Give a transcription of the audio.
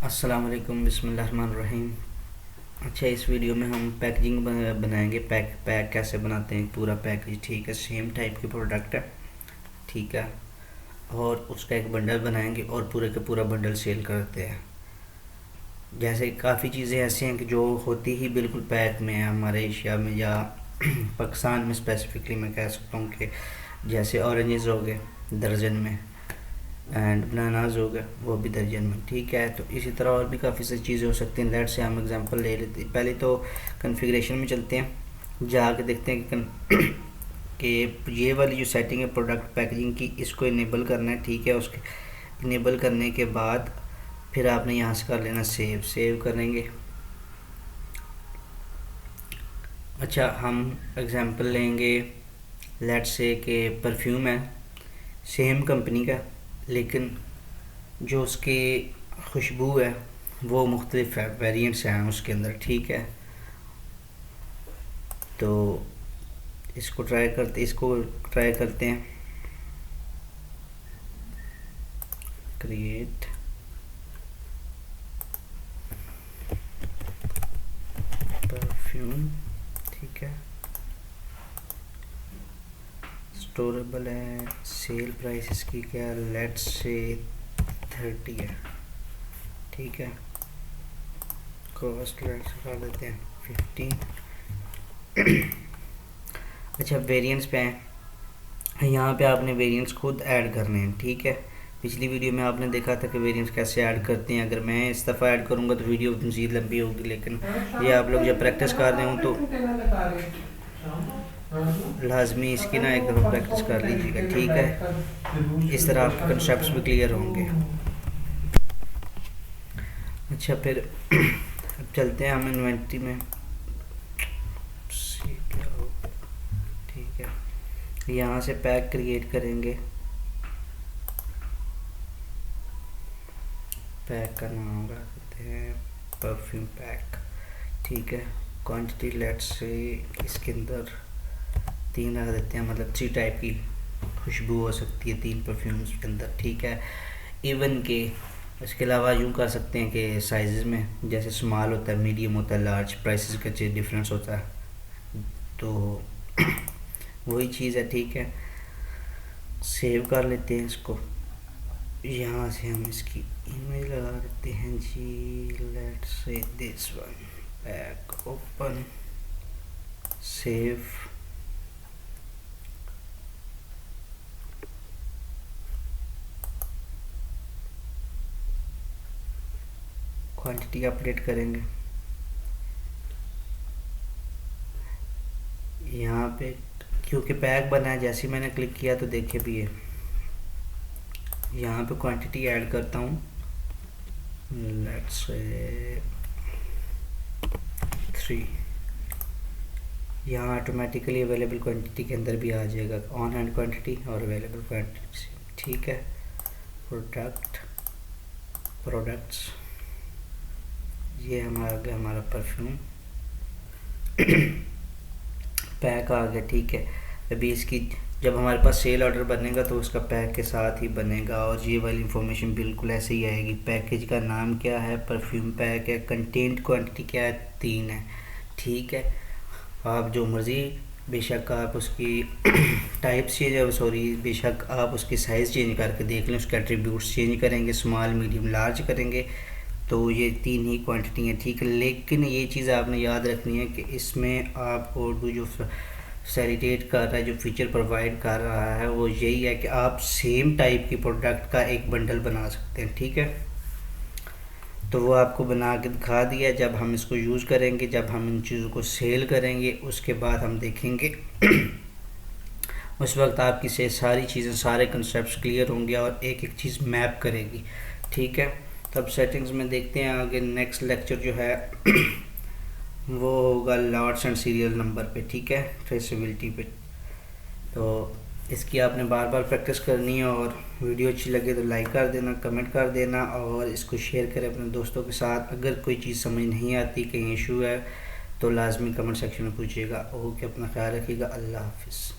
अस्सलाम वालेकुम बिस्मिल्लाहिर्रहमानिर्रहीम। अच्छा, इस वीडियो में हम पैकेजिंग बनाएंगे। पैक कैसे बनाते हैं, पूरा पैकेज। ठीक है, सेम टाइप की प्रोडक्ट है। ठीक है, और उसका एक बंडल बनाएंगे और पूरे का पूरा बंडल सेल करते हैं। जैसे काफ़ी चीज़ें ऐसी हैं कि जो होती ही बिल्कुल पैक में है हमारे एशिया में या पाकिस्तान में स्पेसिफिकली मैं कह सकता हूँ कि जैसे ऑरेंजेस हो गए दर्जन में, एंड बनानाज हो गए वो भी दर्जन में। ठीक है, तो इसी तरह और भी काफ़ी सारी चीज़ें हो सकती हैं। लेट से हम एग्जांपल ले लेते हैं। पहले तो कॉन्फ़िगरेशन में चलते हैं, जाके देखते हैं कि ये वाली जो सेटिंग है प्रोडक्ट पैकेजिंग की, इसको इनेबल करना है। ठीक है, उसके इनेबल करने के बाद फिर आपने यहाँ से कर लेना सेव करेंगे। अच्छा, हम एग्जांपल लेंगे, लेट से कि परफ्यूम है सेम कंपनी का, लेकिन जो उसकी खुशबू है वो मुख्तलिफ है, वेरिएंट्स हैं उसके अंदर। ठीक है, तो इसको ट्राई करते हैं। Create perfume. ठीक है, स्टोरेबल है। सेल प्राइस इसकी क्या, लेट्स से 30 है। ठीक है, कॉस्ट लेट्स कर देते हैं 15। अच्छा, वेरिएंट्स पे हैं। यहाँ पे आपने वेरिएंट्स खुद ऐड करने हैं। ठीक है, पिछली वीडियो में आपने देखा था कि वेरिएंट्स कैसे ऐड करते हैं। अगर मैं इस दफ़ा ऐड करूँगा तो वीडियो मज़ीद लंबी होगी, लेकिन ये आप लोग जब प्रैक्टिस कर रहे हो तो लाजमी इसकी ना एक दफ़ा प्रैक्टिस कर लीजिएगा। ठीक है, इस तरह आपके कंसेप्ट्स भी क्लियर होंगे। अच्छा, फिर अब चलते हैं हम इन्वेंट्री में। ठीक है, यहाँ से पैक क्रिएट करेंगे। पैक का नाम रखते हैं परफ्यूम पैक। ठीक है, क्वांटिटी लेट्स से इसके अंदर 3 रख देते हैं, मतलब 3 टाइप की खुशबू हो सकती है 3 परफ्यूम्स के अंदर। ठीक है, इवन के इसके अलावा यूँ कर सकते हैं कि साइज़ में जैसे स्मॉल होता है, मीडियम होता है, लार्ज, प्राइसेस का डिफरेंस होता है, तो वही चीज़ है। ठीक है, सेव कर लेते हैं इसको। यहाँ से हम इसकी इमेज लगा देते हैं जी। Let's say this one, pack open, save. Quantity update करेंगे। यहाँ पे क्योंकि पैक बना है, जैसे मैंने क्लिक किया तो देखे भी है, यहाँ पे क्वांटिटी ऐड करता हूँ। Let's say 3। यहाँ ऑटोमेटिकली अवेलेबल क्वांटिटी के अंदर भी आ जाएगा ऑन हैंड क्वांटिटी और अवेलेबल क्वांटिटी। ठीक है, प्रोडक्ट्स, ये हमारा परफ्यूम पैक आ गया। ठीक है, अभी इसकी जब हमारे पास सेल ऑर्डर बनेगा तो उसका पैक के साथ ही बनेगा और ये वाली इंफॉर्मेशन बिल्कुल ऐसे ही आएगी। पैकेज का नाम क्या है, परफ्यूम पैक है। कंटेंट क्वांटिटी क्या है, 3 है। ठीक है, आप जो मर्ज़ी, बेशक आप उसकी बेशक आप उसकी साइज़ चेंज करके देख लें, उसके एट्रीब्यूट्स चेंज करेंगे, स्मॉल, मीडियम, लार्ज करेंगे, तो ये 3 ही क्वांटिटी हैं। ठीक है, लेकिन ये चीज़ आपने याद रखनी है कि इसमें आपको जो फैसिलिटेट कर रहा है, जो फीचर प्रोवाइड कर रहा है, वो यही है कि आप सेम टाइप की प्रोडक्ट का एक बंडल बना सकते हैं। ठीक है, तो वो आपको बना के दिखा दिया। जब हम इसको यूज़ करेंगे, जब हम इन चीज़ों को सेल करेंगे, उसके बाद हम देखेंगे उस वक्त आपकी से सारी चीज़ें, सारे कंसेप्ट क्लियर होंगे और एक एक चीज़ मैप करेगी। ठीक है, तब सेटिंग्स में देखते हैं आगे। नेक्स्ट लेक्चर जो है वो होगा लॉट्स एंड सीरियल नंबर पे। ठीक है, ट्रेसेबिलिटी पे। तो इसकी आपने बार बार प्रैक्टिस करनी है, और वीडियो अच्छी लगे तो लाइक कर देना, कमेंट कर देना, और इसको शेयर करें अपने दोस्तों के साथ। अगर कोई चीज़ समझ नहीं आती, कहीं इशू है, तो लाजमी कमेंट सेक्शन में पूछिएगा। ओके, अपना ख्याल रखिएगा। अल्लाह हाफिज़।